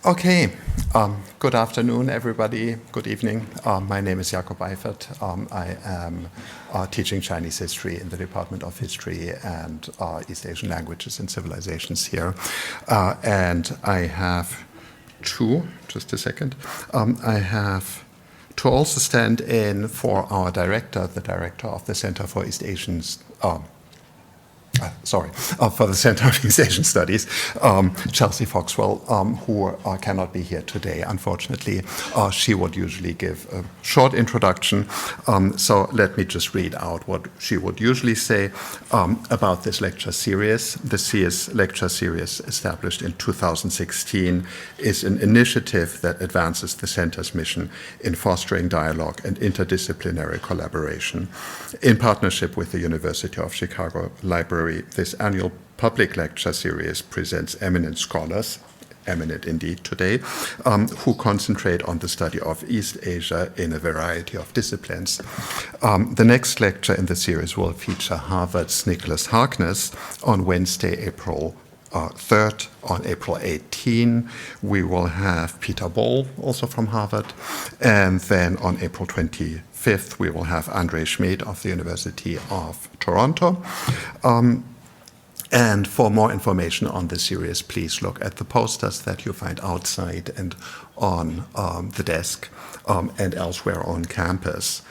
Okay, good afternoon, everybody. Good evening. My name is Jakob Eifert. I am teaching Chinese history in the Department of History and East Asian Languages and Civilizations here. And I have just a second. I have to also stand in for our director, the director of the Center for East Asian for the Center of East Asian Studies, Chelsea Foxwell, who cannot be here today, unfortunately. She would usually give a short introduction, so let me just read out what she would usually say about this lecture series. The CS lecture series, established in 2016, is an initiative that advances the Center's mission in fostering dialogue and interdisciplinary collaboration. In partnership with the University of Chicago Library, this annual public lecture series presents eminent scholars, eminent indeed today, who concentrate on the study of East Asia in a variety of disciplines. The next lecture in the series will feature Harvard's Nicholas Harkness on Wednesday, April 3rd. On April 18, we will have Peter Ball, also from Harvard, and then on April 25th, we will have Andre Schmid of the University of Toronto. And for more information on the series, please look at the posters that you find outside and on the desk and elsewhere on campus.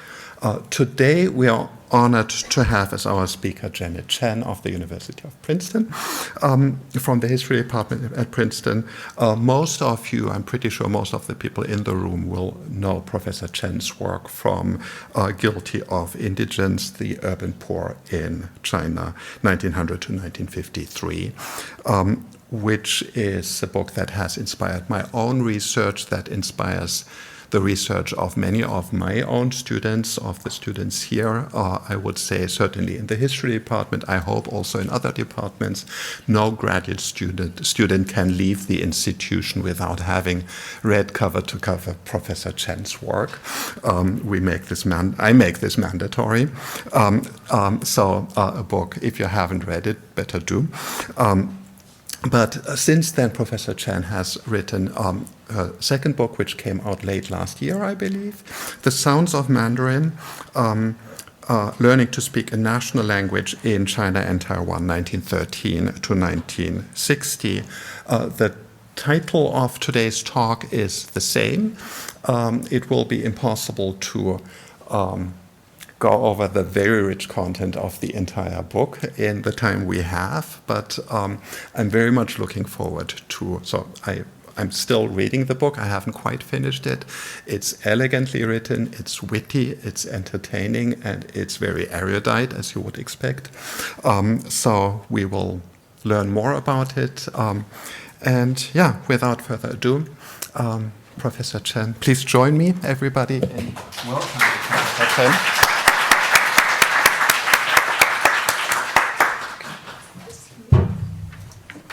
Today, we are honored to have as our speaker Janet Chen of the University of Princeton, from the History Department at Princeton. Most of you, I'm pretty sure most of the people in the room will know Professor Chen's work from Guilty of Indigence, the Urban Poor in China, 1900 to 1953. Which is a book that has inspired my own research, that inspires the research of many of my own students, of the students here. I would say certainly in the history department, I hope also in other departments. No graduate student can leave the institution without having read cover to cover Professor Chen's work. I make this mandatory. So a book, if you haven't read it, better do. But since then, Professor Chen has written her second book, which came out late last year, I believe, The Sounds of Mandarin, Learning to Speak a National Language in China and Taiwan, 1913 to 1960. The title of today's talk is the same. It will be impossible to go over the very rich content of the entire book in the time we have, but I'm very much looking forward to, I'm still reading the book, I haven't quite finished it. It's elegantly written, it's witty, it's entertaining, and it's very erudite, as you would expect. So we will learn more about it. And yeah, without further ado, Professor Chen, please join me, everybody, in welcoming Professor Chen.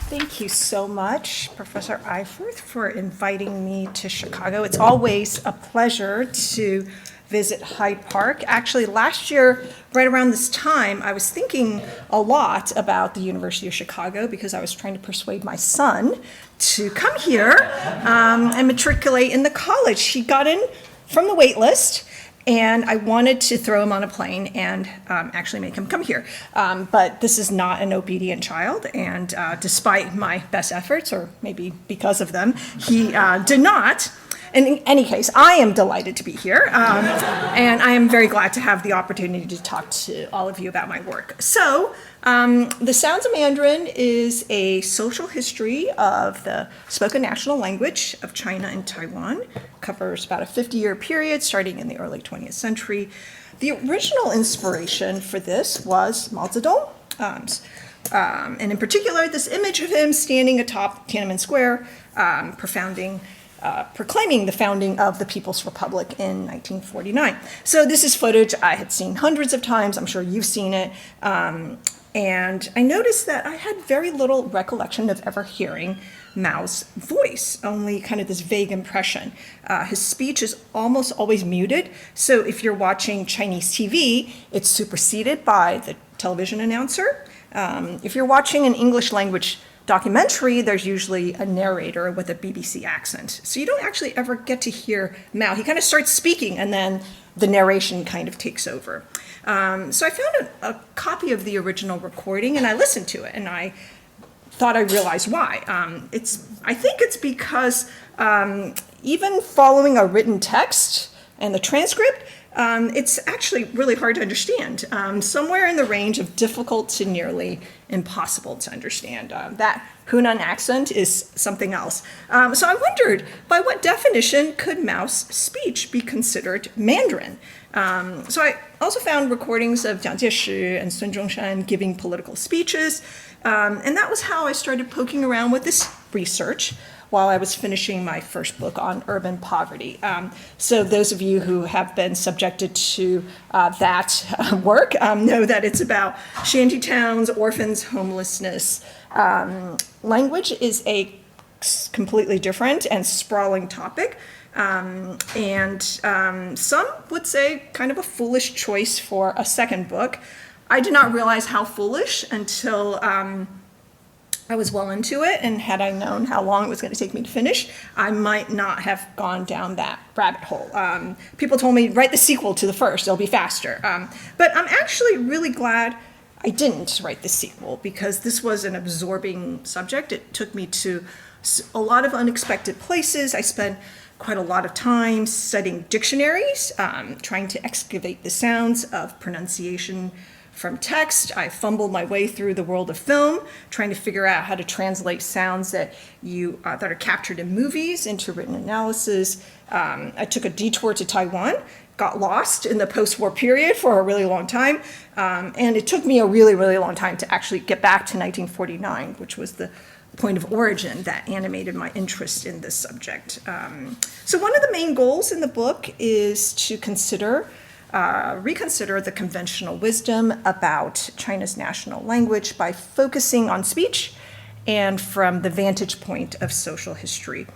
Thank you so much, Professor Eifert, for inviting me to Chicago. It's always a pleasure to visit Hyde Park. Actually, last year, right around this time, I was thinking a lot about the University of Chicago because I was trying to persuade my son to come here and matriculate in the college. He got in from the wait list, and I wanted to throw him on a plane and actually make him come here. But this is not an obedient child, and despite my best efforts, or maybe because of them, he did not. In any case, I am delighted to be here, and I am very glad to have the opportunity to talk to all of you about my work. So, The Sounds of Mandarin is a social history of the spoken national language of China and Taiwan. It covers about a 50-year period starting in the early 20th century. The original inspiration for this was Mao Zedong. And in particular, this image of him standing atop Tiananmen Square, proclaiming the founding of the People's Republic in 1949. So this is footage I had seen hundreds of times. I'm sure you've seen it. And I noticed that I had very little recollection of ever hearing Mao's voice, only kind of this vague impression. His speech is almost always muted. So if you're watching Chinese TV, it's superseded by the television announcer. If you're watching an English language documentary, there's usually a narrator with a BBC accent. So you don't actually ever get to hear Mao. He kind of starts speaking and then the narration kind of takes over. So I found a copy of the original recording and I listened to it and I thought I realized why. I think it's because even following a written text and the transcript, it's actually really hard to understand, somewhere in the range of difficult to nearly impossible to understand. That Hunan accent is something else. So I wondered, by what definition could Mao's speech be considered Mandarin? So I also found recordings of Jiang Jieshi and Sun Zhongshan giving political speeches, and that was how I started poking around with this research while I was finishing my first book on urban poverty. So those of you who have been subjected to that work know that it's about shanty towns, orphans, homelessness. Language is a completely different and sprawling topic. And some would say kind of a foolish choice for a second book. I did not realize how foolish until I was well into it, and had I known how long it was going to take me to finish, I might not have gone down that rabbit hole. People told me, write the sequel to the first, it'll be faster. But I'm actually really glad I didn't write the sequel, because this was an absorbing subject. It took me to a lot of unexpected places. I spent quite a lot of time studying dictionaries, trying to excavate the sounds of pronunciation from text. I fumbled my way through the world of film, trying to figure out how to translate sounds that are captured in movies into written analysis. I took a detour to Taiwan, got lost in the post-war period for a really long time, and it took me a really, really long time to actually get back to 1949, which was the point of origin that animated my interest in this subject. So one of the main goals in the book is to reconsider the conventional wisdom about China's national language by focusing on speech and from the vantage point of social history.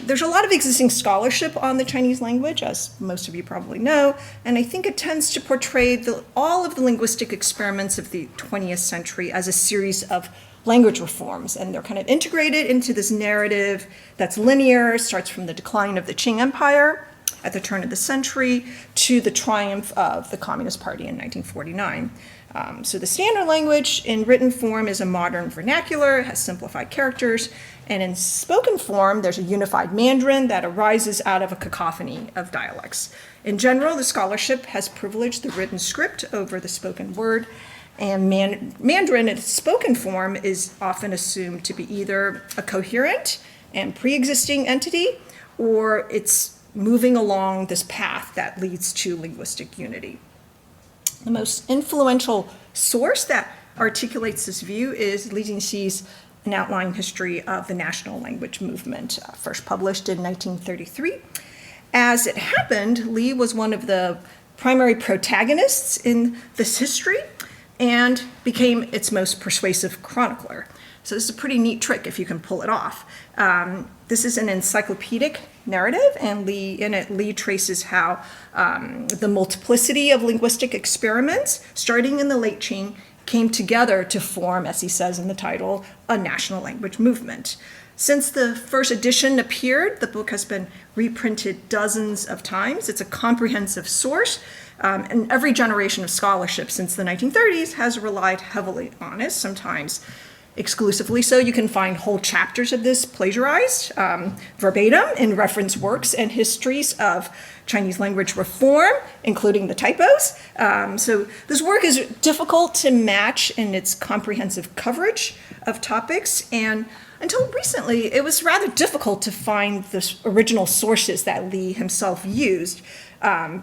There's a lot of existing scholarship on the Chinese language, as most of you probably know, and I think it tends to portray all of the linguistic experiments of the 20th century as a series of language reforms, and they're kind of integrated into this narrative that's linear, starts from the decline of the Qing Empire at the turn of the century to the triumph of the Communist Party in 1949. So the standard language in written form is a modern vernacular, it has simplified characters, and in spoken form, there's a unified Mandarin that arises out of a cacophony of dialects. In general, the scholarship has privileged the written script over the spoken word, and Mandarin in its spoken form is often assumed to be either a coherent and pre-existing entity, or it's moving along this path that leads to linguistic unity. The most influential source that articulates this view is Li Jinxi's An Outline History of the National Language Movement, first published in 1933. As it happened, Li was one of the primary protagonists in this history and became its most persuasive chronicler. So this is a pretty neat trick if you can pull it off. This is an encyclopedic narrative, and Li traces how the multiplicity of linguistic experiments, starting in the late Qing, came together to form, as he says in the title, a national language movement. Since the first edition appeared, the book has been reprinted dozens of times. It's a comprehensive source, and every generation of scholarship since the 1930s has relied heavily on it, sometimes exclusively so. You can find whole chapters of this plagiarized verbatim in reference works and histories of Chinese language reform, including the typos. So this work is difficult to match in its comprehensive coverage of topics, and until recently, it was rather difficult to find the original sources that Li himself used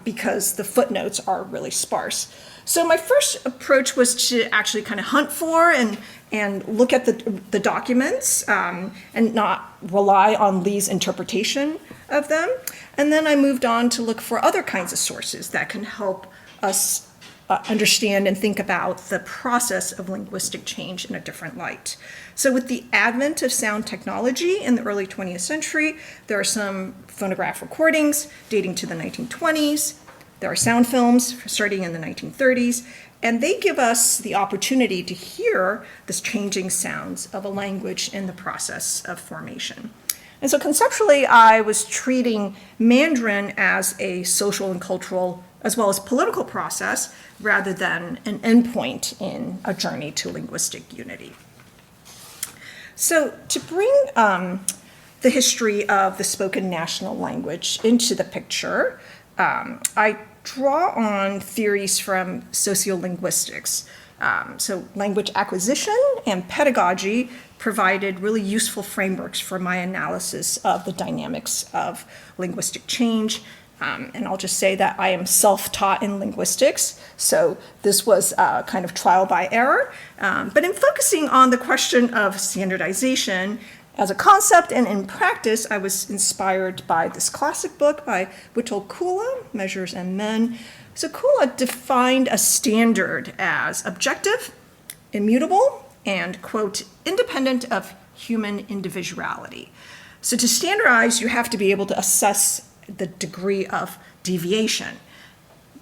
because the footnotes are really sparse. So my first approach was to actually kind of hunt for and look at the documents and not rely on Li's interpretation of them. And then I moved on to look for other kinds of sources that can help us understand and think about the process of linguistic change in a different light. So with the advent of sound technology in the early 20th century, there are some phonograph recordings dating to the 1920s. There are sound films starting in the 1930s, and they give us the opportunity to hear the changing sounds of a language in the process of formation. And so conceptually, I was treating Mandarin as a social and cultural, as well as political process, rather than an endpoint in a journey to linguistic unity. So to bring the history of the spoken national language into the picture, I draw on theories from sociolinguistics. So language acquisition and pedagogy provided really useful frameworks for my analysis of the dynamics of linguistic change. And I'll just say that I am self-taught in linguistics, so this was kind of trial by error. But in focusing on the question of standardization as a concept and in practice, I was inspired by this classic book by Witold Kula, Measures and Men. So Kula defined a standard as objective, immutable, and, quote, independent of human individuality. So to standardize, you have to be able to assess the degree of deviation.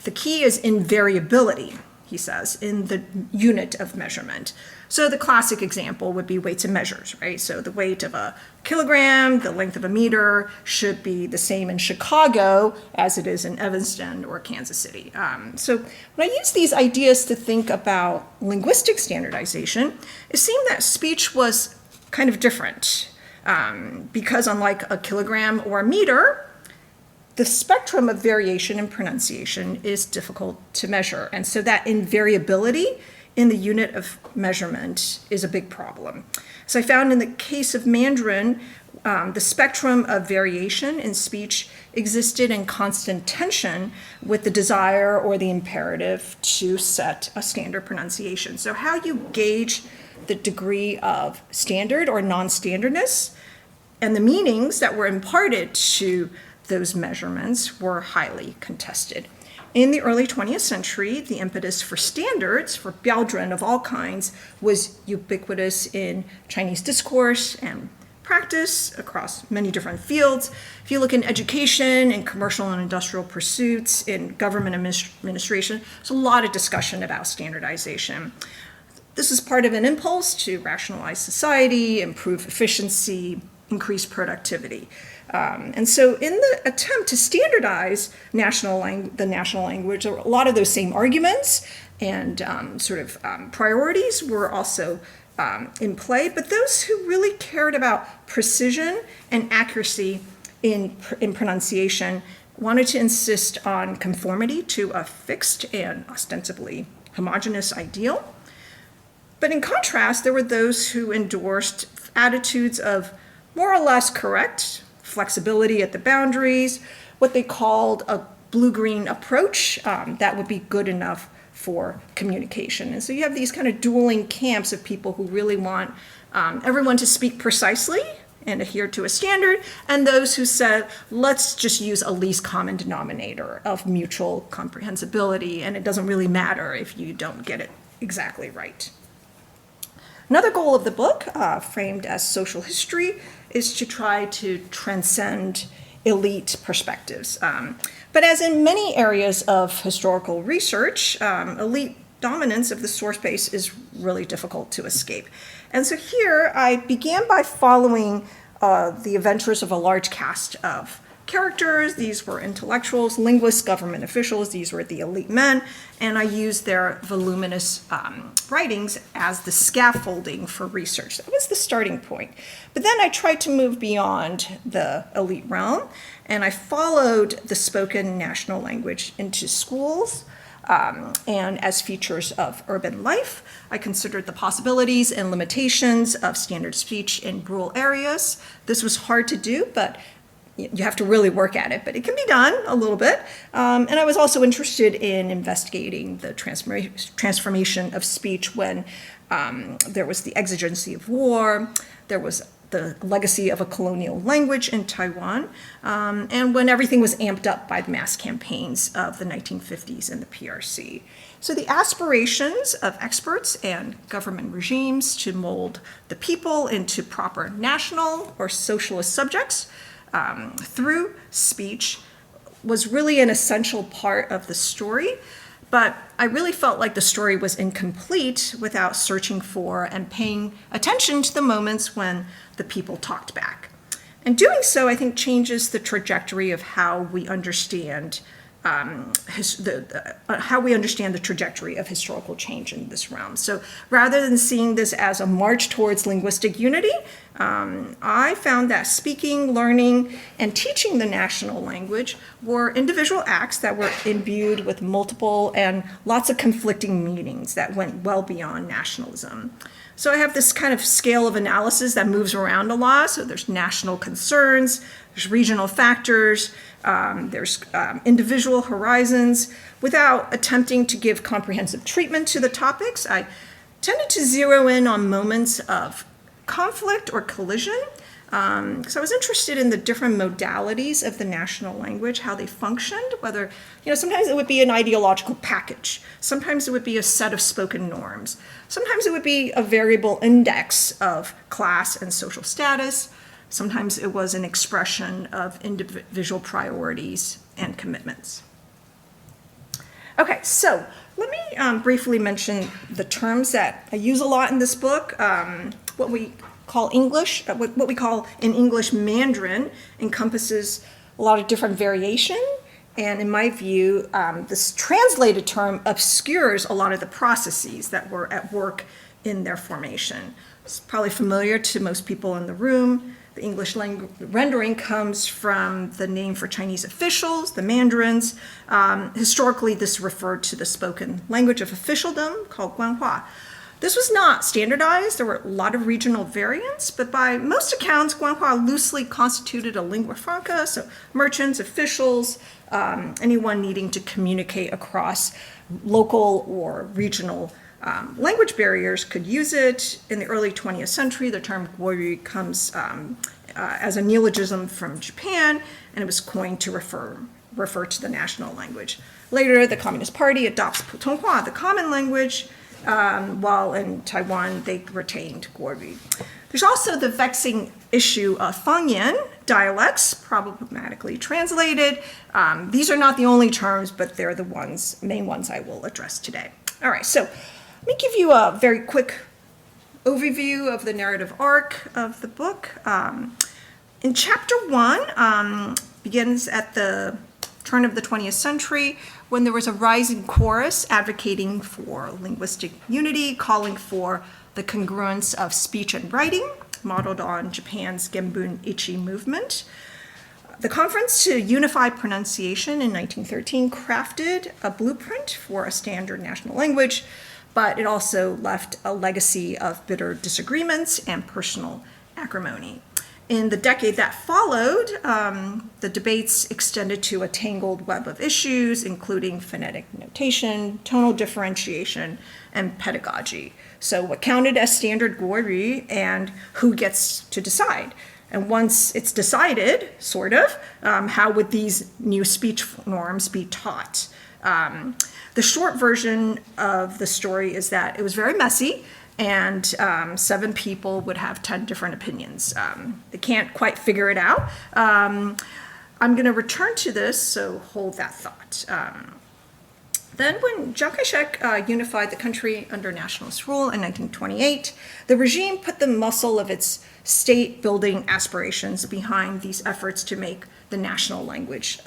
The key is in variability, he says, in the unit of measurement. So the classic example would be weights and measures, right? So the weight of a kilogram, the length of a meter should be the same in Chicago as it is in Evanston or Kansas City. So when I use these ideas to think about linguistic standardization, it seemed that speech was kind of different because unlike a kilogram or a meter, the spectrum of variation in pronunciation is difficult to measure. And so that invariability in the unit of measurement is a big problem. So I found in the case of Mandarin, the spectrum of variation in speech existed in constant tension with the desire or the imperative to set a standard pronunciation. So how you gauge the degree of standard or non-standardness and the meanings that were imparted to those measurements were highly contested. In the early 20th century, the impetus for standards, for Biaozhen of all kinds, was ubiquitous in Chinese discourse and practice across many different fields. If you look in education, in commercial and industrial pursuits, in government administration, there's a lot of discussion about standardization. This is part of an impulse to rationalize society, improve efficiency, increase productivity. And so in the attempt to standardize the national language, a lot of those same arguments and priorities were also in play, but those who really cared about precision and accuracy in pronunciation wanted to insist on conformity to a fixed and ostensibly homogeneous ideal. But in contrast, there were those who endorsed attitudes of more or less correct flexibility at the boundaries, what they called a blue-green approach that would be good enough for communication. And so you have these kind of dueling camps of people who really want everyone to speak precisely and adhere to a standard, and those who said, let's just use a least common denominator of mutual comprehensibility, and it doesn't really matter if you don't get it exactly right. Another goal of the book, framed as social history, is to try to transcend elite perspectives. But as in many areas of historical research, elite dominance of the source base is really difficult to escape. And so here I began by following the adventures of a large cast of characters. These were intellectuals, linguists, government officials. These were the elite men. And I used their voluminous writings as the scaffolding for research. That was the starting point. But then I tried to move beyond the elite realm, and I followed the spoken national language into schools and as features of urban life. I considered the possibilities and limitations of standard speech in rural areas. This was hard to do, but you have to really work at it, but it can be done a little bit. And I was also interested in investigating the transformation of speech when there was the exigency of war, there was the legacy of a colonial language in Taiwan, and when everything was amped up by the mass campaigns of the 1950s and the PRC. So the aspirations of experts and government regimes to mold the people into proper national or socialist subjects through speech was really an essential part of the story, but I really felt like the story was incomplete without searching for and paying attention to the moments when the people talked back. And doing so, I think, changes the trajectory of how we understand the trajectory of historical change in this realm. So rather than seeing this as a march towards linguistic unity, I found that speaking, learning, and teaching the national language were individual acts that were imbued with multiple and lots of conflicting meanings that went well beyond nationalism. So I have this kind of scale of analysis that moves around a lot. So there's national concerns, there's regional factors, there's individual horizons. Without attempting to give comprehensive treatment to the topics, I tended to zero in on moments of conflict or collision. So I was interested in the different modalities of the national language, how they functioned, whether, sometimes it would be an ideological package. Sometimes it would be a set of spoken norms. Sometimes it would be a variable index of class and social status. Sometimes it was an expression of individual priorities and commitments. Okay, so let me briefly mention the terms that I use a lot in this book. What we call English, what we call in English Mandarin, encompasses a lot of different variation. And in my view, this translated term obscures a lot of the processes that were at work in their formation. It's probably familiar to most people in the room. The English rendering comes from the name for Chinese officials, the mandarins. Historically, this referred to the spoken language of officialdom called Guanhua. This was not standardized. There were a lot of regional variants, but by most accounts, Guanhua loosely constituted a lingua franca, so merchants, officials, anyone needing to communicate across local or regional language barriers could use it. In the early 20th century, the term guoyu comes as a neologism from Japan, and it was coined to refer to the national language. Later, the Communist Party adopts Putonghua, the common language, while in Taiwan, they retained Guoyu. There's also the vexing issue of Fangyan, dialects, problematically translated. These are not the only terms, but they're the main ones I will address today. All right, so let me give you a very quick overview of the narrative arc of the book. In chapter 1, begins at the turn of the 20th century, when there was a rising chorus advocating for linguistic unity, calling for the congruence of speech and writing, modeled on Japan's Genbun Ichi movement. The Conference to Unify Pronunciation in 1913 crafted a blueprint for a standard national language, but it also left a legacy of bitter disagreements and personal acrimony. In the decade that followed, the debates extended to a tangled web of issues, including phonetic notation, tonal differentiation, and pedagogy. So what counted as standard Guoyu and who gets to decide? And once it's decided, sort of, how would these new speech norms be taught? The short version of the story is that it was very messy, and 7 people would have 10 different opinions. They can't quite figure it out. I'm going to return to this, so hold that thought. Then when Chiang Kai-shek unified the country under nationalist rule in 1928, the regime put the muscle of its state-building aspirations behind these efforts to make the national language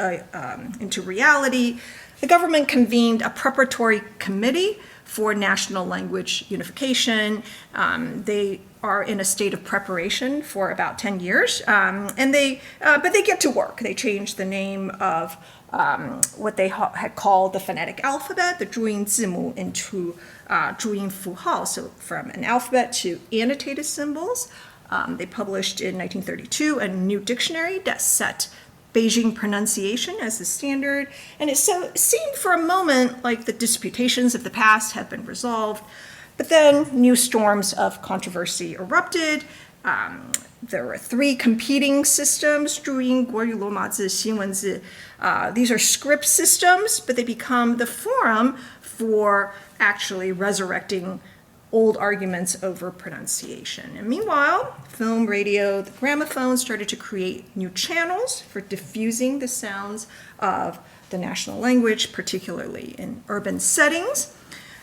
into reality. The government convened a preparatory committee for national language unification. They are in a state of preparation for about 10 years, but they get to work. They changed the name of what they had called the phonetic alphabet, the Zhuyin Zimu, into Zhuyin Fuhao, so from an alphabet to annotated symbols. They published in 1932 a new dictionary that set Beijing pronunciation as the standard, and it seemed for a moment like the disputations of the past had been resolved, but then new storms of controversy erupted. There were 3 competing systems, Zhuyin, Guoyu, Luomazi, Xinwenzi. These are script systems, but they become the forum for actually resurrecting old arguments over pronunciation. And meanwhile, film, radio, the gramophone started to create new channels for diffusing the sounds of the national language, particularly in urban settings.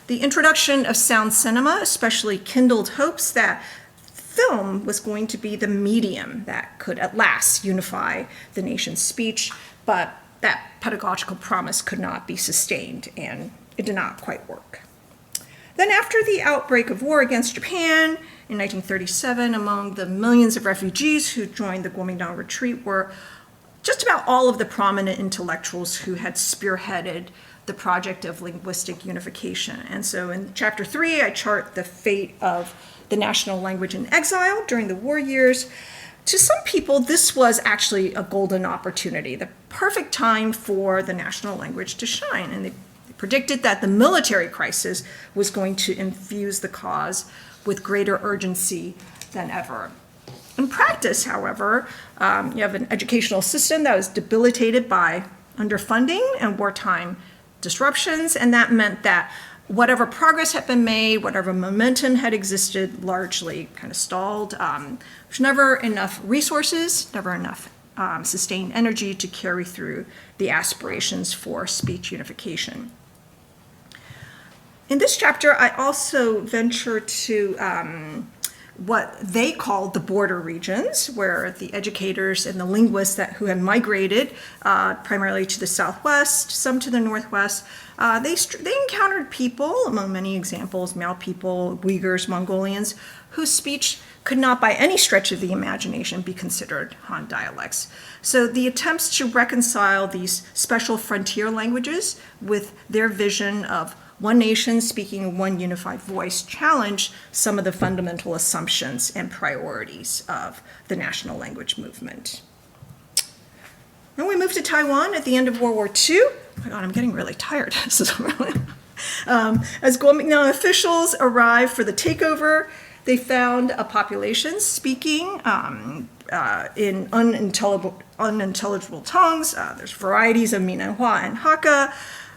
The introduction of sound cinema especially kindled hopes that film was going to be the medium that could at last unify the nation's speech, but that pedagogical promise could not be sustained, and it did not quite work. Then after the outbreak of war against Japan in 1937, among the millions of refugees who joined the Kuomintang retreat were just about all of the prominent intellectuals who had spearheaded the project of linguistic unification. And so in chapter 3, I chart the fate of the national language in exile during the war years. To some people, this was actually a golden opportunity, the perfect time for the national language to shine. And they predicted that the military crisis was going to infuse the cause with greater urgency than ever. In practice, however, you have an educational system that was debilitated by underfunding and wartime disruptions, and that meant that whatever progress had been made, whatever momentum had existed, largely kind of stalled. There's never enough resources, never enough sustained energy to carry through the aspirations for speech unification. In this chapter, I also venture to what they called the border regions, where the educators and the linguists who had migrated primarily to the southwest, some to the northwest, they encountered people, among many examples, Miao people, Uyghurs, Mongolians, whose speech could not by any stretch of the imagination be considered Han dialects. So the attempts to reconcile these special frontier languages with their vision of one nation speaking in one unified voice challenged some of the fundamental assumptions and priorities of the national language movement. Then we moved to Taiwan at the end of World War II. Oh my God, I'm getting really tired. This is really... As Kuomintang officials arrived for the takeover, they found a population speaking in unintelligible tongues. There's varieties of Minanhua and Hakka.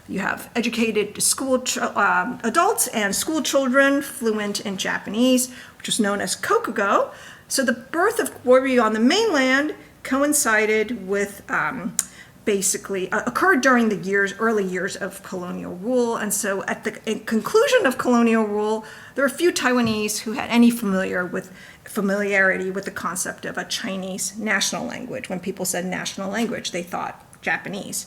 You have educated adults and school children fluent in Japanese, which is known as Kokugo. So the birth of Goryeo on the mainland coincided with occurred during the early years of colonial rule. And so at the conclusion of colonial rule, there were few Taiwanese who had any familiarity with the concept of a Chinese national language. When people said national language, they thought Japanese.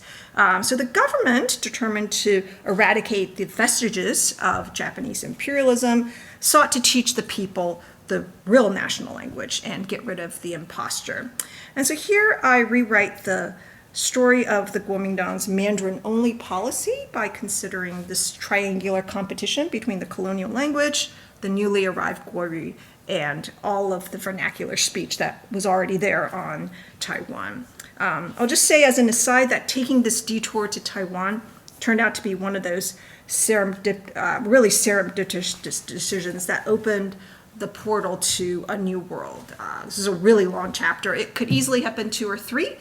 So the government, determined to eradicate the vestiges of Japanese imperialism, sought to teach the people the real national language and get rid of the impostor. And so here I rewrite the story of the Kuomintang's Mandarin-only policy by considering this triangular competition between the colonial language, the newly arrived Goryeo, and all of the vernacular speech that was already there on Taiwan. I'll just say as an aside that taking this detour to Taiwan turned out to be one of those really serendipitous decisions that opened the portal to a new world. This is a really long chapter. It could easily have been 2 or 3.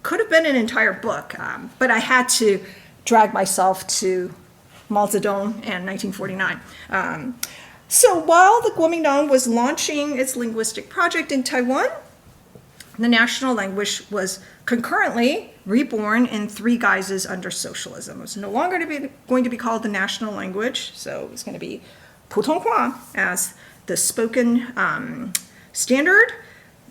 Could have been an entire book, but I had to drag myself to Mao Zedong and 1949. So while the Kuomintang was launching its linguistic project in Taiwan, the national language was concurrently reborn in 3 guises under socialism. It was no longer going to be called the national language, so it was going to be Putonghua as the spoken standard.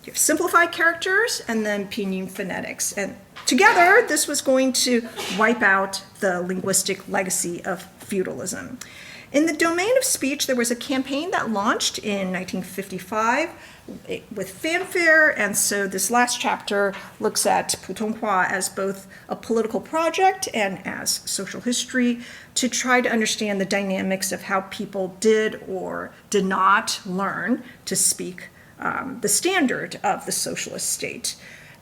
You have simplified characters, and then pinyin phonetics. And together, this was going to wipe out the linguistic legacy of feudalism. In the domain of speech, there was a campaign that launched in 1955 with fanfare, and so this last chapter looks at Putonghua as both a political project and as social history to try to understand the dynamics of how people did or did not learn to speak the standard of the socialist state.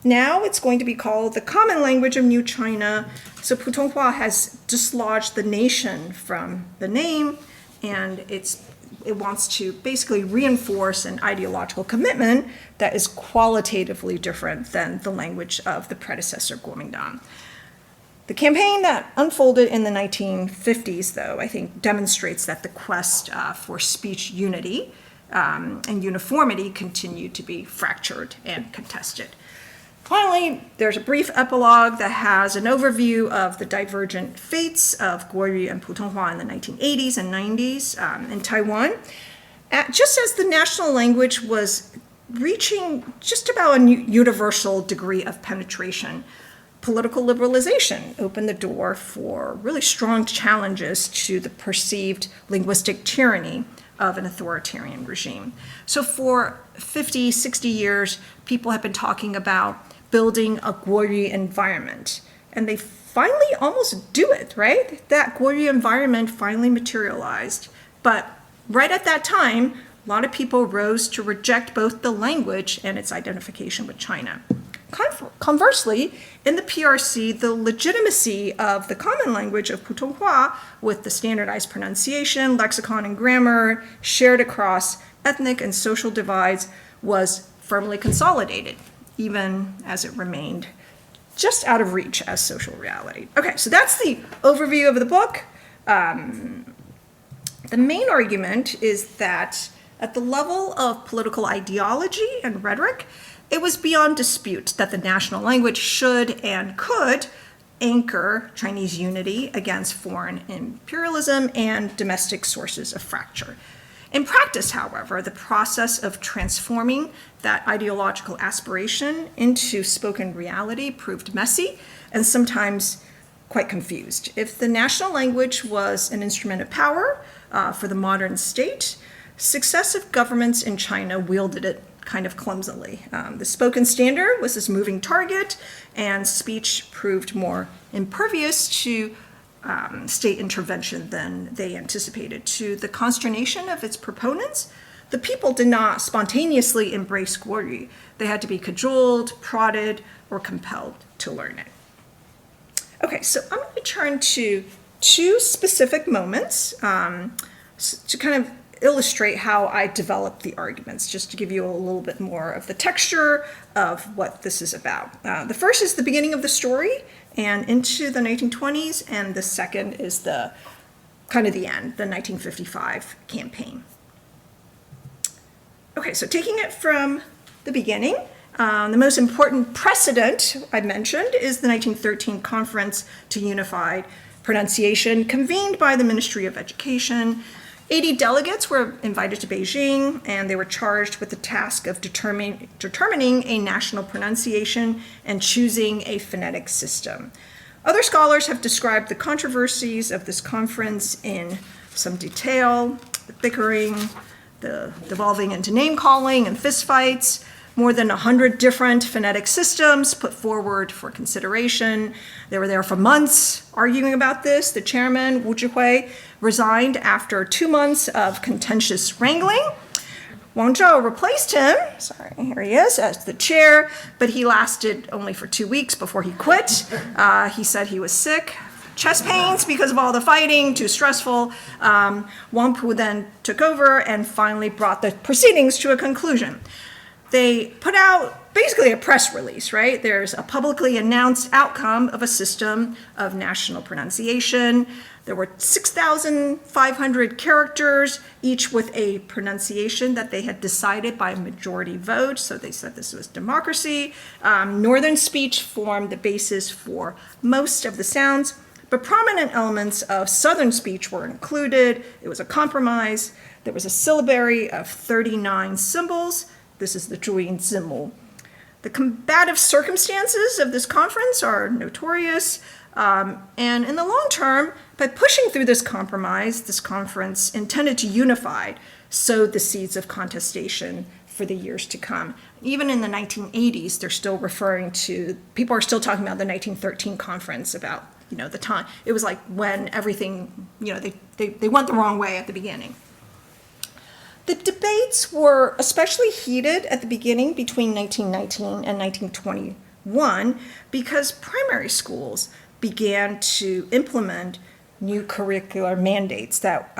Now it's going to be called the Common Language of New China. So Putonghua has dislodged the nation from the name, and it wants to basically reinforce an ideological commitment that is qualitatively different than the language of the predecessor Kuomintang. The campaign that unfolded in the 1950s, though, I think demonstrates that the quest for speech unity and uniformity continued to be fractured and contested. Finally, there's a brief epilogue that has an overview of the divergent fates of Guoyu and Putonghua in the 1980s and 90s in Taiwan. Just as the national language was reaching just about a universal degree of penetration, political liberalization opened the door for really strong challenges to the perceived linguistic tyranny of an authoritarian regime. So for 50, 60 years, people have been talking about building a Guoyu environment. And they finally almost do it, right? That Guoyu environment finally materialized. But right at that time, a lot of people rose to reject both the language and its identification with China. Conversely, in the PRC, the legitimacy of the common language of Putonghua, with the standardized pronunciation, lexicon, and grammar shared across ethnic and social divides, was firmly consolidated, even as it remained just out of reach as social reality. Okay, so that's the overview of the book. The main argument is that at the level of political ideology and rhetoric, it was beyond dispute that the national language should and could anchor Chinese unity against foreign imperialism and domestic sources of fracture. In practice, however, the process of transforming that ideological aspiration into spoken reality proved messy and sometimes quite confused. If the national language was an instrument of power for the modern state, successive governments in China wielded it kind of clumsily. The spoken standard was this moving target, and speech proved more impervious to state intervention than they anticipated. To the consternation of its proponents, the people did not spontaneously embrace Guoyu. They had to be cajoled, prodded, or compelled to learn it. Okay, so I'm going to turn to two specific moments to kind of illustrate how I developed the arguments, just to give you a little bit more of the texture of what this is about. The first is the beginning of the story and into the 1920s, and the second is the kind of the end, the 1955 campaign. Okay, so taking it from the beginning, the most important precedent I mentioned is the 1913 Conference to Unified Pronunciation, convened by the Ministry of Education. 80 delegates were invited to Beijing, and they were charged with the task of determining a national pronunciation and choosing a phonetic system. Other scholars have described the controversies of this conference in some detail, the bickering, the devolving into name-calling and fistfights, more than 100 different phonetic systems put forward for consideration. They were there for months arguing about this. The chairman, Wu Zhihui, resigned after 2 months of contentious wrangling. Wang Zhao replaced him, here he is, as the chair, but he lasted only for 2 weeks before he quit. He said he was sick, chest pains because of all the fighting, too stressful. Wang Pu then took over and finally brought the proceedings to a conclusion. They put out basically a press release, right? There's a publicly announced outcome of a system of national pronunciation. There were 6,500 characters, each with a pronunciation that they had decided by a majority vote. So they said this was democracy. Northern speech formed the basis for most of the sounds, but prominent elements of Southern speech were included. It was a compromise. There was a syllabary of 39 symbols. This is the Zhuyin Zimu. The combative circumstances of this conference are notorious, and in the long term, by pushing through this compromise, this conference intended to unify, sowed the seeds of contestation for the years to come. Even in the 1980s, they're still referring to, people are still talking about the 1913 conference, about, the time. It was like when everything, they went the wrong way at the beginning. The debates were especially heated at the beginning between 1919 and 1921 because primary schools began to implement new curricular mandates that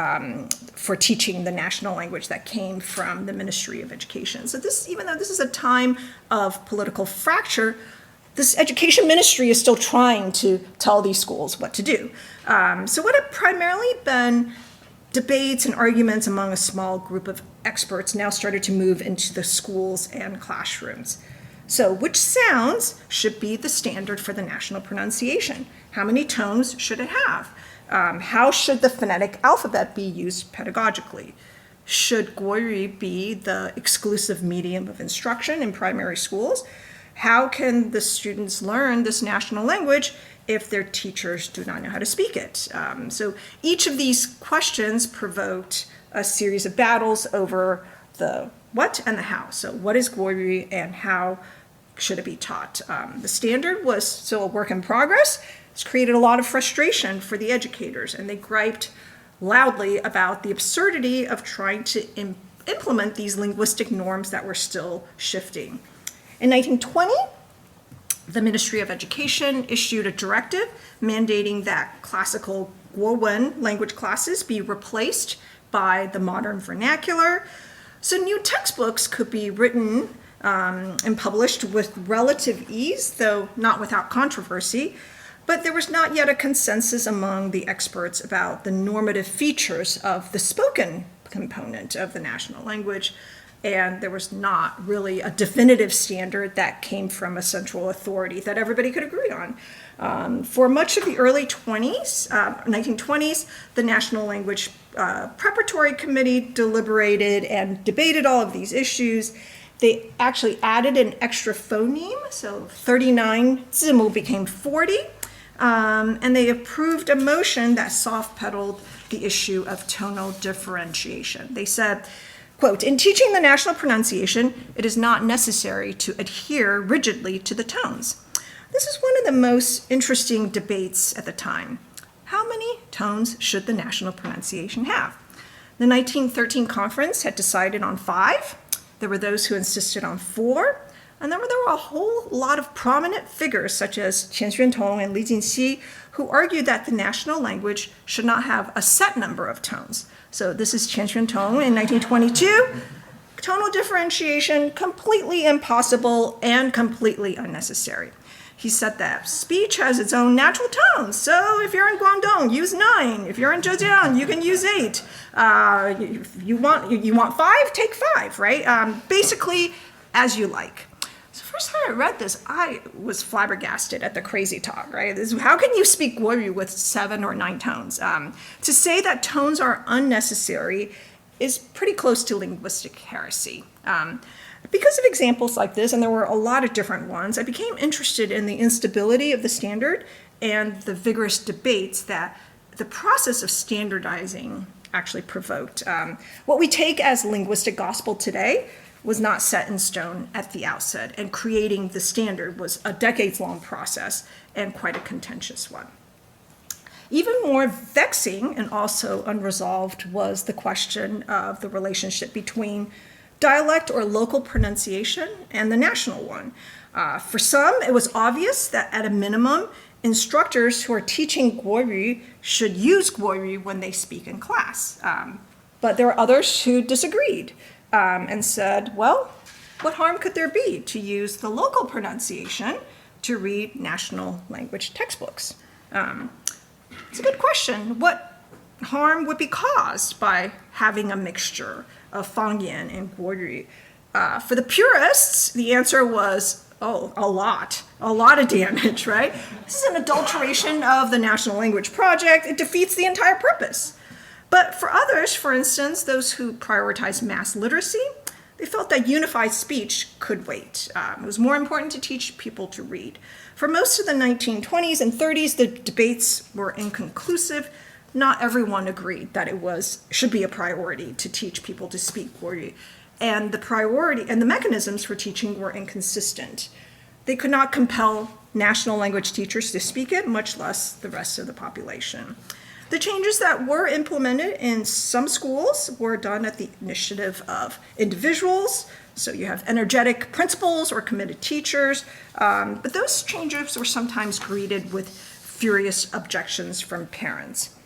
for teaching the national language that came from the Ministry of Education. So this, even though this is a time of political fracture, this education ministry is still trying to tell these schools what to do. So what have primarily been debates and arguments among a small group of experts now started to move into the schools and classrooms. So which sounds should be the standard for the national pronunciation? How many tones should it have? How should the phonetic alphabet be used pedagogically? Should Guoyu be the exclusive medium of instruction in primary schools? How can the students learn this national language if their teachers do not know how to speak it? So each of these questions provoked a series of battles over the what and the how. So what is Guoyu and how should it be taught? The standard was still a work in progress. It's created a lot of frustration for the educators, and they griped loudly about the absurdity of trying to implement these linguistic norms that were still shifting. In 1920, the Ministry of Education issued a directive mandating that classical Guowen language classes be replaced by the modern vernacular, so new textbooks could be written and published with relative ease, though not without controversy. But there was not yet a consensus among the experts about the normative features of the spoken component of the national language, and there was not really a definitive standard that came from a central authority that everybody could agree on. For much of the early 1920s, the National Language Preparatory Committee deliberated and debated all of these issues. They actually added an extra phoneme, so 39 zimu became 40. And they approved a motion that soft-pedaled the issue of tonal differentiation. They said, quote, "In teaching the national pronunciation, it is not necessary to adhere rigidly to the tones." This is one of the most interesting debates at the time. How many tones should the national pronunciation have? The 1913 conference had decided on 5. There were those who insisted on 4. And then there were a whole lot of prominent figures, such as Qian Xuantong and Li Jinxi, who argued that the national language should not have a set number of tones. So this is Qian Xuantong in 1922. Tonal differentiation, completely impossible and completely unnecessary. He said that speech has its own natural tones. So if you're in Guangdong, use 9. If you're in Zhejiang, you can use 8. If you want 5, take 5, right? Basically, as you like. First time I read this, I was flabbergasted at the crazy talk, right? How can you speak Guoyu with 7 or 9 tones? To say that tones are unnecessary is pretty close to linguistic heresy. Because of examples like this, and there were a lot of different ones, I became interested in the instability of the standard and the vigorous debates that the process of standardizing actually provoked. What we take as linguistic gospel today was not set in stone at the outset, and creating the standard was a decades-long process and quite a contentious one. Even more vexing and also unresolved was the question of the relationship between dialect or local pronunciation and the national one. For some, it was obvious that at a minimum, instructors who are teaching Guoyu should use Guoyu when they speak in class. But there were others who disagreed. And said, well, what harm could there be to use the local pronunciation to read national language textbooks? It's a good question. What harm would be caused by having a mixture of Fangyan and Guoyu? For the purists, the answer was, a lot of damage, right? This is an adulteration of the National Language Project. It defeats the entire purpose. But for others, for instance, those who prioritize mass literacy, they felt that unified speech could wait. It was more important to teach people to read. For most of the 1920s and 30s, the debates were inconclusive. Not everyone agreed that it should be a priority to teach people to speak Guoyu. And the priority and the mechanisms for teaching were inconsistent. They could not compel national language teachers to speak it, much less the rest of the population. The changes that were implemented in some schools were done at the initiative of individuals. So you have energetic principals or committed teachers. But those changes were sometimes greeted with furious objections from parents.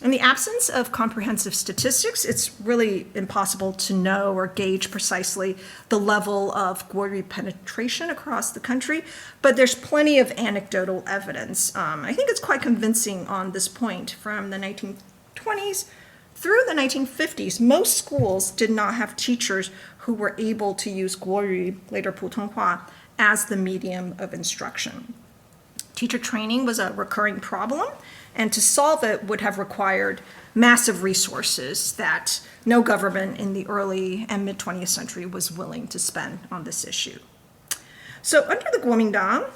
In the absence of comprehensive statistics, it's really impossible to know or gauge precisely the level of Guori penetration across the country, but there's plenty of anecdotal evidence. I think it's quite convincing on this point. From the 1920s through the 1950s, most schools did not have teachers who were able to use Guori, later Putonghua, as the medium of instruction. Teacher training was a recurring problem, and to solve it would have required massive resources that no government in the early and mid-20th century was willing to spend on this issue. So under the Kuomintang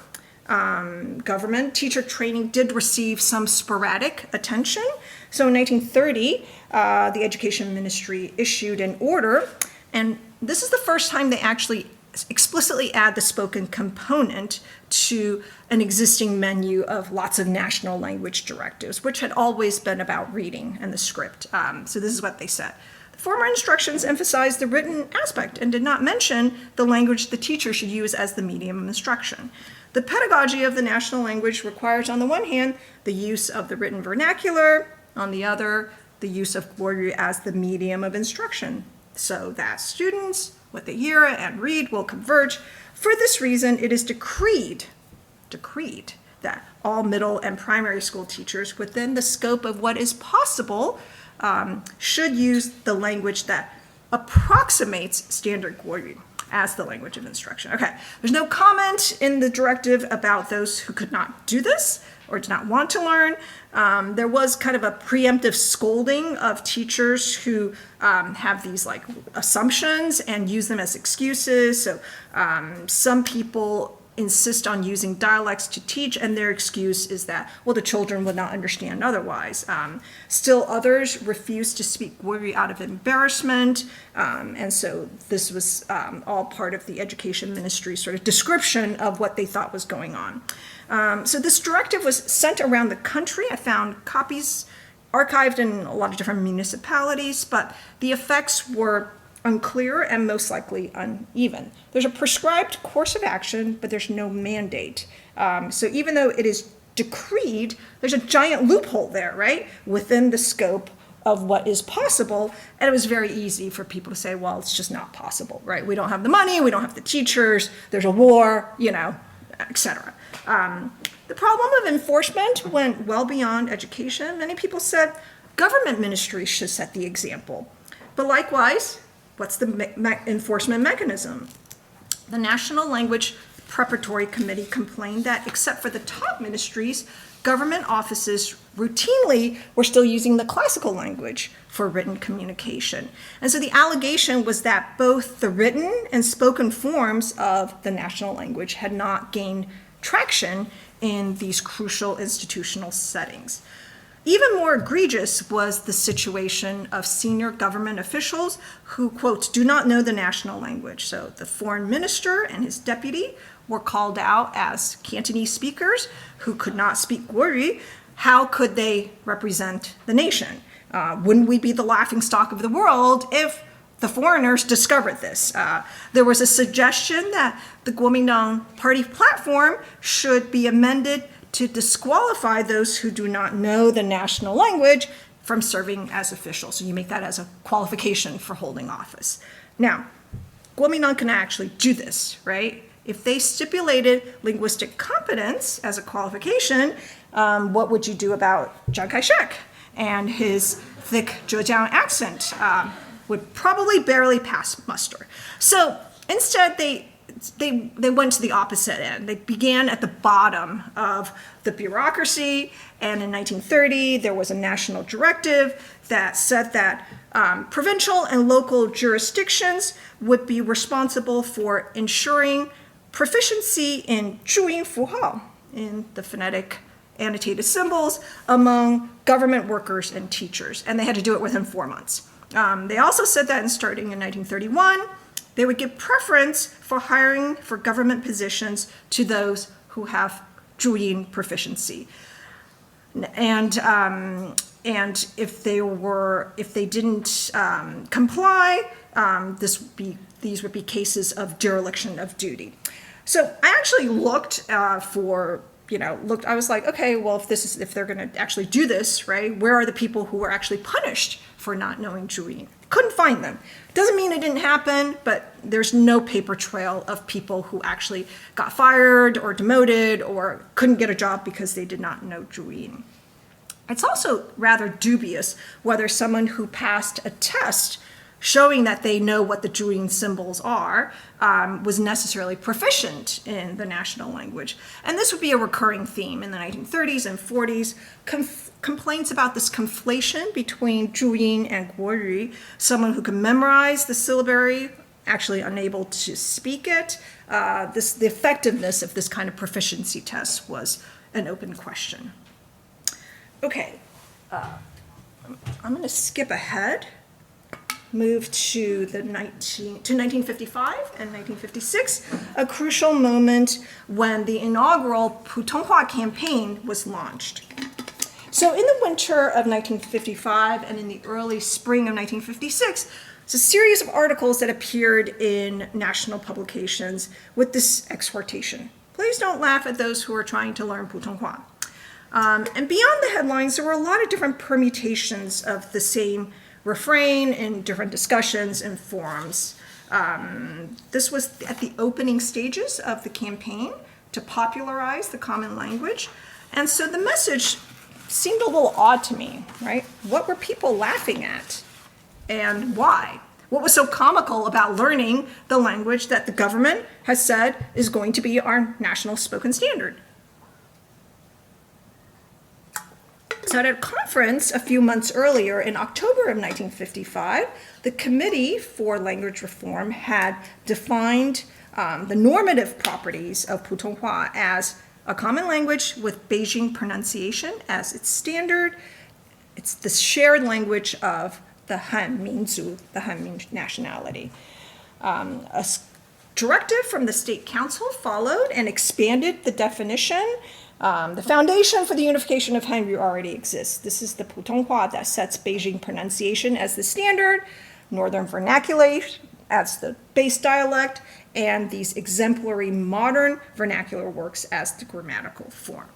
government, teacher training did receive some sporadic attention. So in 1930, the Education Ministry issued an order, and this is the first time they actually explicitly add the spoken component to an existing menu of lots of national language directives, which had always been about reading and the script. So this is what they said. The former instructions emphasized the written aspect and did not mention the language the teacher should use as the medium of instruction. The pedagogy of the national language requires, on the one hand, the use of the written vernacular, on the other, the use of Guori as the medium of instruction, so that students, what they hear and read, will converge. For this reason, it is decreed that all middle and primary school teachers within the scope of what is possible should use the language that approximates standard Guori as the language of instruction. Okay, there's no comment in the directive about those who could not do this or did not want to learn. There was kind of a preemptive scolding of teachers who have these like assumptions and use them as excuses. So some people insist on using dialects to teach, and their excuse is that, well, the children would not understand otherwise. Still others refuse to speak Guori out of embarrassment, and so this was all part of the Education Ministry's sort of description of what they thought was going on. So this directive was sent around the country. I found copies archived in a lot of different municipalities, but the effects were unclear and most likely uneven. There's a prescribed course of action, but there's no mandate. So even though it is decreed, there's a giant loophole there, right, within the scope of what is possible. And it was very easy for people to say, well, it's just not possible, right? We don't have the money, we don't have the teachers, there's a war, etc. The problem of enforcement went well beyond education. Many people said government ministries should set the example. But likewise, what's the enforcement mechanism? The National Language Preparatory Committee complained that except for the top ministries, government offices routinely were still using the classical language for written communication. And so the allegation was that both the written and spoken forms of the national language had not gained traction in these crucial institutional settings. Even more egregious was the situation of senior government officials who, quote, do not know the national language. So the foreign minister and his deputy were called out as Cantonese speakers who could not speak Guori. How could they represent the nation? Wouldn't we be the laughingstock of the world if the foreigners discovered this? There was a suggestion that the Kuomintang party platform should be amended to disqualify those who do not know the national language from serving as officials. So you make that as a qualification for holding office. Now, Kuomintang can actually do this, right? If they stipulated linguistic competence as a qualification, what would you do about Chiang Kai-shek and his thick Zhejiang accent? Would probably barely pass muster. So instead, they went to the opposite end. They began at the bottom of the bureaucracy, and in 1930, there was a national directive that said that provincial and local jurisdictions would be responsible for ensuring proficiency in 注音符号, in the phonetic annotated symbols, among government workers and teachers, and they had to do it within 4 months. They also said that starting in 1931, they would give preference for hiring for government positions to those who have 注音 proficiency. And if they didn't comply, these would be cases of dereliction of duty. So I actually looked for looked, I was like, okay, well, if they're going to actually do this, right, where are the people who were actually punished for not knowing Juyin? Couldn't find them. Doesn't mean it didn't happen, but there's no paper trail of people who actually got fired or demoted or couldn't get a job because they did not know Juyin. It's also rather dubious whether someone who passed a test showing that they know what the Juyin symbols are was necessarily proficient in the national language. And this would be a recurring theme in the 1930s and 40s, complaints about this conflation between Juyin and Guoyu, someone who can memorize the syllabary, actually unable to speak it. The effectiveness of this kind of proficiency test was an open question. Okay, I'm going to skip ahead, move to 1955 and 1956, a crucial moment when the inaugural Putonghua campaign was launched. So in the winter of 1955 and in the early spring of 1956, it's a series of articles that appeared in national publications with this exhortation: please don't laugh at those who are trying to learn Putonghua. And beyond the headlines, there were a lot of different permutations of the same refrain in different discussions and forums. This was at the opening stages of the campaign to popularize the common language. And so the message seemed a little odd to me, right? What were people laughing at and why? What was so comical about learning the language that the government has said is going to be our national spoken standard? So at a conference a few months earlier, in October of 1955, the Committee for Language Reform had defined the normative properties of Putonghua as a common language with Beijing pronunciation as its standard. It's the shared language of the Han Minzu, the Han nationality. A directive from the State Council followed and expanded the definition. The foundation for the unification of Hanyu already exists. This is the Putonghua that sets Beijing pronunciation as the standard, Northern vernacular as the base dialect, and these exemplary modern vernacular works as the grammatical form.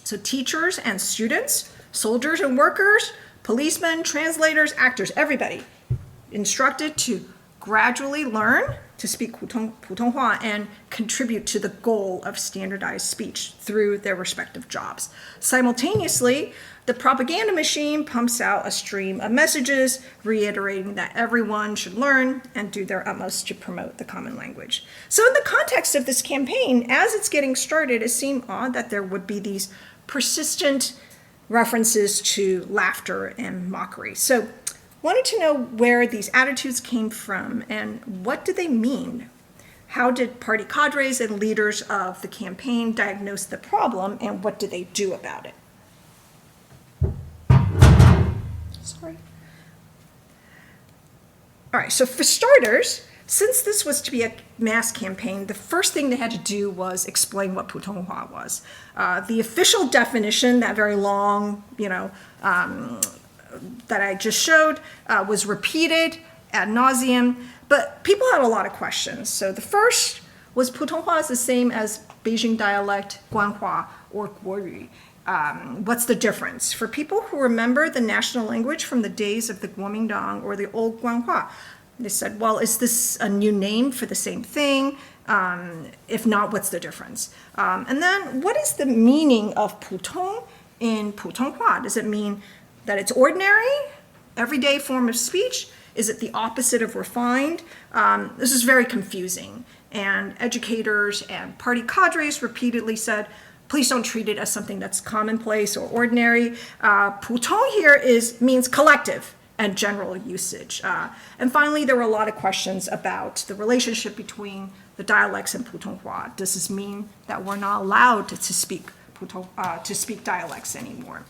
So teachers and students, soldiers and workers, policemen, translators, actors, everybody instructed to gradually learn to speak Putonghua and contribute to the goal of standardized speech through their respective jobs. Simultaneously, the propaganda machine pumps out a stream of messages reiterating that everyone should learn and do their utmost to promote the common language. So in the context of this campaign, as it's getting started, it seemed odd that there would be these persistent references to laughter and mockery. So wanted to know where these attitudes came from and what did they mean? How did party cadres and leaders of the campaign diagnose the problem, and what did they do about it? Sorry. All right, so for starters, since this was to be a mass campaign, the first thing they had to do was explain what Putonghua was. The official definition, that very long, that I just showed, was repeated ad nauseum, but people had a lot of questions. So the first was Putonghua is the same as Beijing dialect, Guanhua, or Guoyu. What's the difference? For people who remember the national language from the days of the Kuomintang or the old Guanhua, they said, well, is this a new name for the same thing? If not, what's the difference? And then what is the meaning of Putong in Putonghua? Does it mean that it's ordinary, everyday form of speech? Is it the opposite of refined? This is very confusing. And educators and party cadres repeatedly said, please don't treat it as something that's commonplace or ordinary. Putong here means collective and general usage. And finally, there were a lot of questions about the relationship between the dialects and Putonghua. Does this mean that we're not allowed to speak dialects anymore?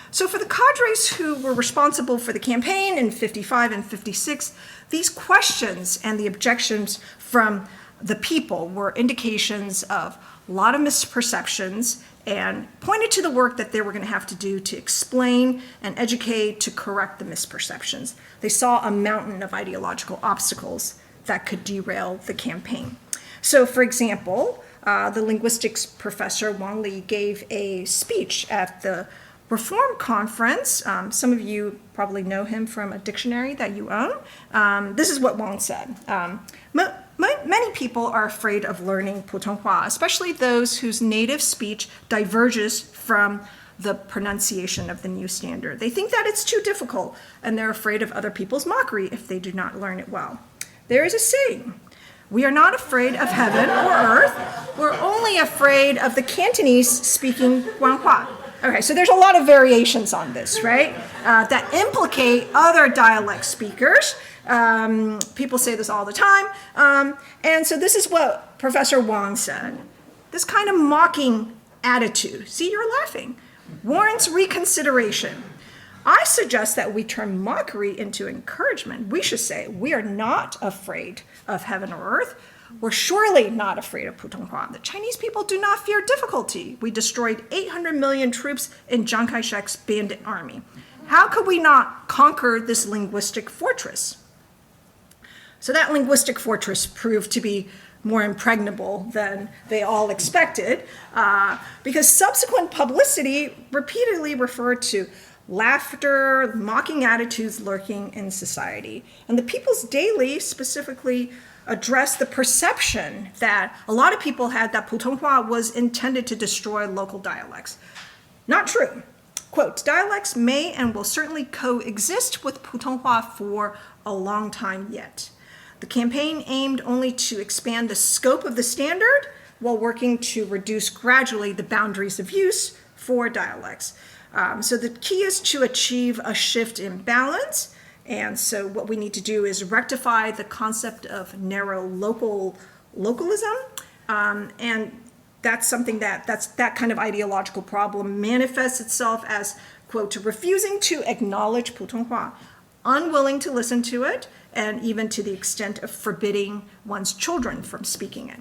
So for the cadres who were responsible for the campaign in 55 and 56, these questions and the objections from the people were indications of a lot of misperceptions and pointed to the work that they were going to have to do to explain and educate to correct the misperceptions. They saw a mountain of ideological obstacles that could derail the campaign. So for example, the linguistics professor Wang Li gave a speech at the Reform Conference. Some of you probably know him from a dictionary that you own. This is what Wang said. Many people are afraid of learning Putonghua, especially those whose native speech diverges from the pronunciation of the new standard. They think that it's too difficult, and they're afraid of other people's mockery if they do not learn it well. There is a saying, we are not afraid of heaven or earth, we're only afraid of the Cantonese speaking Guanghua. Okay, so there's a lot of variations on this, right? That implicate other dialect speakers. People say this all the time. And so this is what Professor Wang said. This kind of mocking attitude, see, you're laughing, warrants reconsideration. I suggest that we turn mockery into encouragement. We should say, we are not afraid of heaven or earth. We're surely not afraid of Putonghua. The Chinese people do not fear difficulty. We destroyed 800 million troops in Chiang Kai-shek's bandit army. How could we not conquer this linguistic fortress? So that linguistic fortress proved to be more impregnable than they all expected, because subsequent publicity repeatedly referred to laughter, mocking attitudes lurking in society. And the People's Daily specifically addressed the perception that a lot of people had that Putonghua was intended to destroy local dialects. Not true. Quote, dialects may and will certainly coexist with Putonghua for a long time yet. The campaign aimed only to expand the scope of the standard while working to reduce gradually the boundaries of use for dialects. So the key is to achieve a shift in balance. And so what we need to do is rectify the concept of narrow localism. And that's something that kind of ideological problem manifests itself as, quote, refusing to acknowledge Putonghua, unwilling to listen to it, and even to the extent of forbidding one's children from speaking it.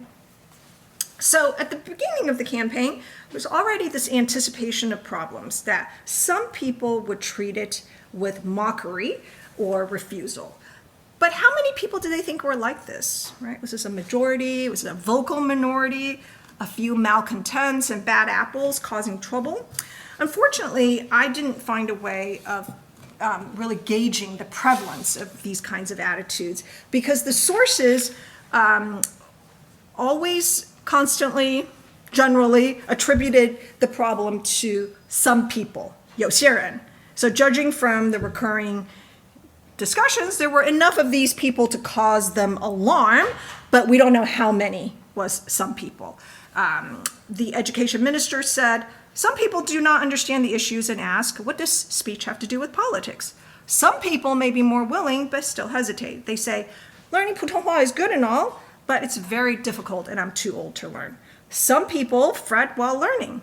So at the beginning of the campaign, there's already this anticipation of problems that some people would treat it with mockery or refusal. But how many people do they think were like this, right? Was this a majority? Was it a vocal minority? A few malcontents and bad apples causing trouble? Unfortunately, I didn't find a way of really gauging the prevalence of these kinds of attitudes, because the sources always, constantly, generally attributed the problem to some people, 有些人. So judging from the recurring discussions, there were enough of these people to cause them alarm, but we don't know how many was some people. The education minister said, some people do not understand the issues and ask, what does speech have to do with politics? Some people may be more willing, but still hesitate. They say, learning Putonghua is good and all, but it's very difficult and I'm too old to learn. Some people fret while learning,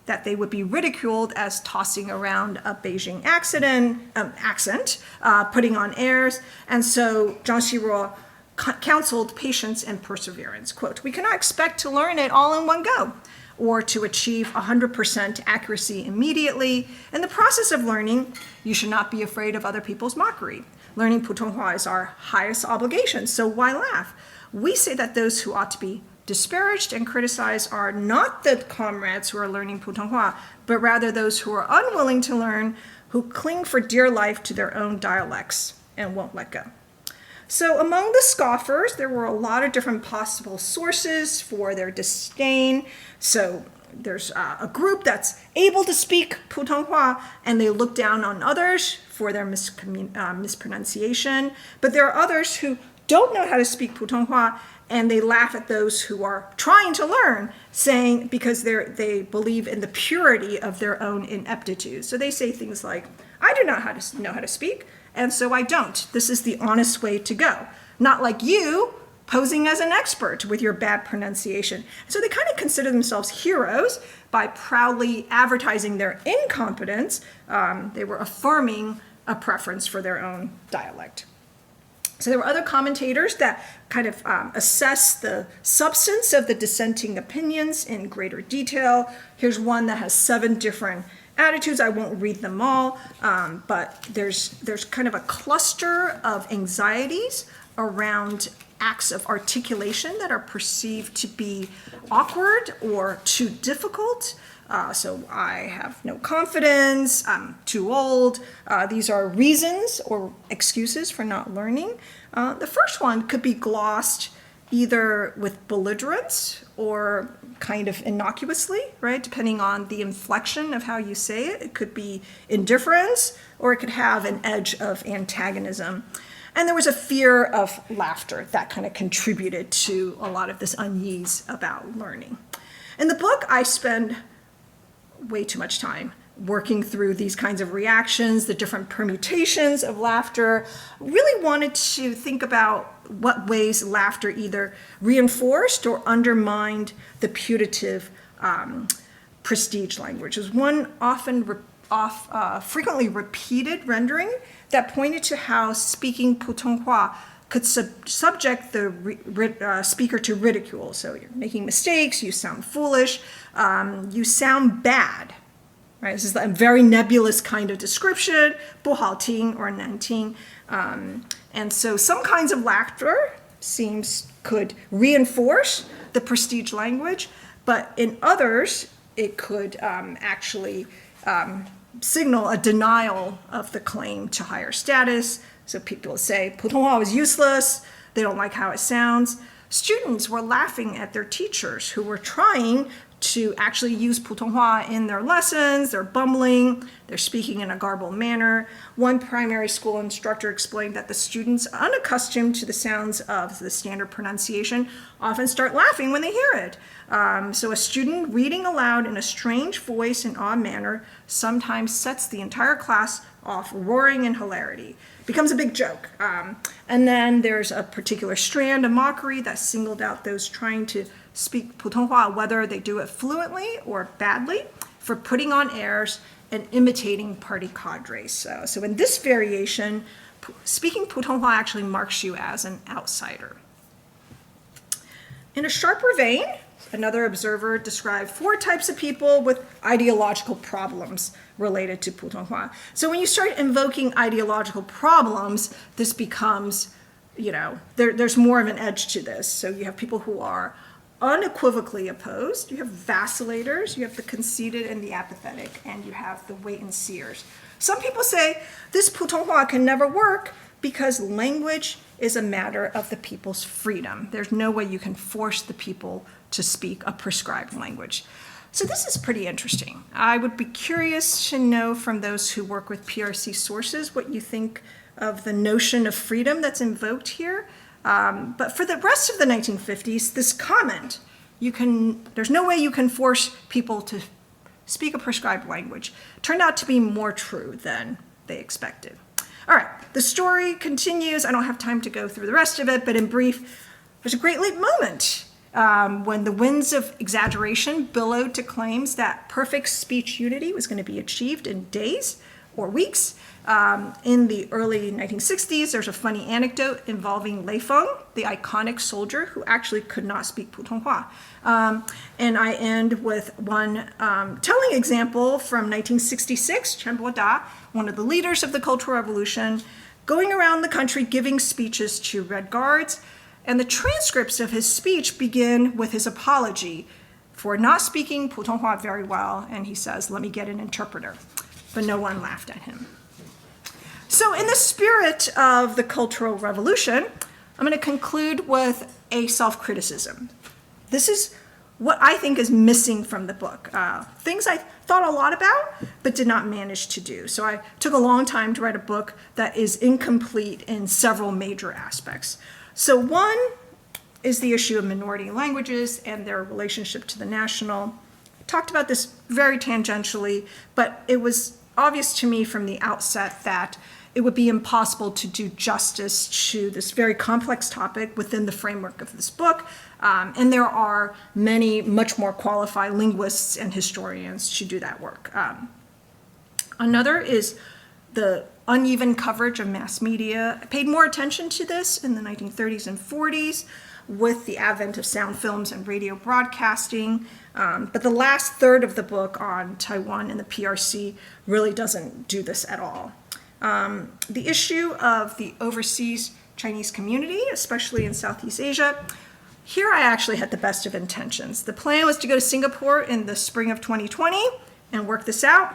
that they would be ridiculed as tossing around a Beijing accent, putting on airs. And so Zhang Xiruo counseled patience and perseverance. Quote, we cannot expect to learn it all in one go, or to achieve 100% accuracy immediately. In the process of learning, you should not be afraid of other people's mockery. Learning Putonghua is our highest obligation, so why laugh? We say that those who ought to be disparaged and criticized are not the comrades who are learning Putonghua, but rather those who are unwilling to learn, who cling for dear life to their own dialects and won't let go. So among the scoffers, there were a lot of different possible sources for their disdain. So there's a group that's able to speak Putonghua, and they look down on others for their mispronunciation. But there are others who don't know how to speak Putonghua, and they laugh at those who are trying to learn, saying because they believe in the purity of their own ineptitude. So they say things like, I do not know how to speak, and so I don't. This is the honest way to go. Not like you, posing as an expert with your bad pronunciation. So they kind of consider themselves heroes by proudly advertising their incompetence. They were affirming a preference for their own dialect. So there were other commentators that kind of assess the substance of the dissenting opinions in greater detail. Here's one that has 7 different attitudes. I won't read them all, but there's kind of a cluster of anxieties around acts of articulation that are perceived to be awkward or too difficult. So I have no confidence, I'm too old. These are reasons or excuses for not learning. The first one could be glossed either with belligerence or kind of innocuously, right? Depending on the inflection of how you say it. It could be indifference, or it could have an edge of antagonism. And there was a fear of laughter that kind of contributed to a lot of this unease about learning. In the book, I spend way too much time working through these kinds of reactions, the different permutations of laughter. Really wanted to think about what ways laughter either reinforced or undermined the putative prestige language. There's one frequently repeated rendering that pointed to how speaking Putonghua could subject the speaker to ridicule. So you're making mistakes, you sound foolish, you sound bad. Right? This is a very nebulous kind of description, 不好听 or 难听. And so some kinds of laughter could reinforce the prestige language, but in others, it could actually signal a denial of the claim to higher status. So people say, 普通话 is useless, they don't like how it sounds. Students were laughing at their teachers who were trying to actually use 普通话 in their lessons. They're bumbling, they're speaking in a garbled manner. One primary school instructor explained that the students unaccustomed to the sounds of the standard pronunciation often start laughing when they hear it. So a student reading aloud in a strange voice and odd manner sometimes sets the entire class off roaring in hilarity. Becomes a big joke. And then there's a particular strand of mockery that singled out those trying to speak 普通话, whether they do it fluently or badly, for putting on airs and imitating party cadres. So in this variation, speaking 普通话 actually marks you as an outsider. In a sharper vein, another observer described 4 types of people with ideological problems related to 普通话. So when you start invoking ideological problems, this becomes, there's more of an edge to this. So you have people who are unequivocally opposed, you have vacillators, you have the conceited and the apathetic, and you have the wait-and-seers. Some people say this 普通话 can never work because language is a matter of the people's freedom. There's no way you can force the people to speak a prescribed language. So this is pretty interesting. I would be curious to know from those who work with PRC sources what you think of the notion of freedom that's invoked here. But for the rest of the 1950s, this comment, there's no way you can force people to speak a prescribed language, turned out to be more true than they expected. All right, the story continues. I don't have time to go through the rest of it, but in brief, there's a great late moment when the winds of exaggeration billowed to claims that perfect speech unity was going to be achieved in days or weeks. In the early 1960s, there's a funny anecdote involving Lei Feng, the iconic soldier who actually could not speak 普通话. And I end with one telling example from 1966, Chen Boda, one of the leaders of the Cultural Revolution, going around the country giving speeches to Red Guards. And the transcripts of his speech begin with his apology for not speaking 普通话 very well. And he says, let me get an interpreter. But no one laughed at him. So in the spirit of the Cultural Revolution, I'm going to conclude with a self-criticism. This is what I think is missing from the book. Things I thought a lot about, but did not manage to do. So I took a long time to write a book that is incomplete in several major aspects. So one is the issue of minority languages and their relationship to the national. I talked about this very tangentially, but it was obvious to me from the outset that it would be impossible to do justice to this very complex topic within the framework of this book. And there are many much more qualified linguists and historians to do that work. Another is the uneven coverage of mass media. I paid more attention to this in the 1930s and 40s with the advent of sound films and radio broadcasting. But the last third of the book on Taiwan and the PRC really doesn't do this at all. The issue of the overseas Chinese community, especially in Southeast Asia. Here I actually had the best of intentions. The plan was to go to Singapore in the spring of 2020 and work this out.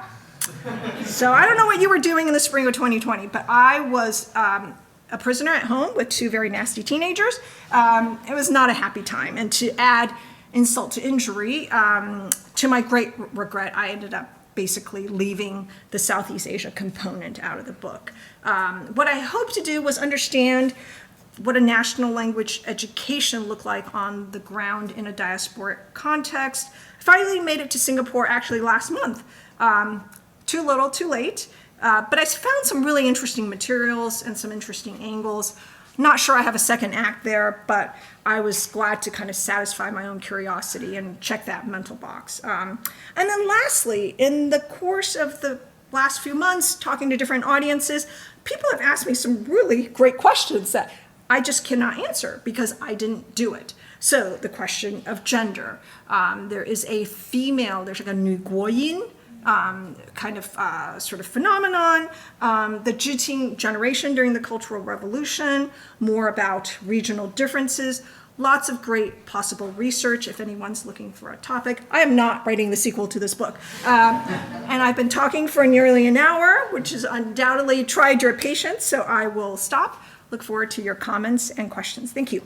So I don't know what you were doing in the spring of 2020, but I was a prisoner at home with two very nasty teenagers. It was not a happy time. And to add insult to injury, to my great regret, I ended up basically leaving the Southeast Asia component out of the book. What I hoped to do was understand what a national language education looked like on the ground in a diasporic context. I finally made it to Singapore actually last month. Too little, too late. But I found some really interesting materials and some interesting angles. Not sure I have a second act there, but I was glad to kind of satisfy my own curiosity and check that mental box. And then lastly, in the course of the last few months, talking to different audiences, people have asked me some really great questions that I just cannot answer because I didn't do it. So the question of gender. There is a female, there's like a 女国音, kind of sort of phenomenon, the Zhiqing generation during the Cultural Revolution, more about regional differences, lots of great possible research if anyone's looking for a topic. I am not writing the sequel to this book. And I've been talking for nearly an hour, which has undoubtedly tried your patience, so I will stop. Look forward to your comments and questions. Thank you.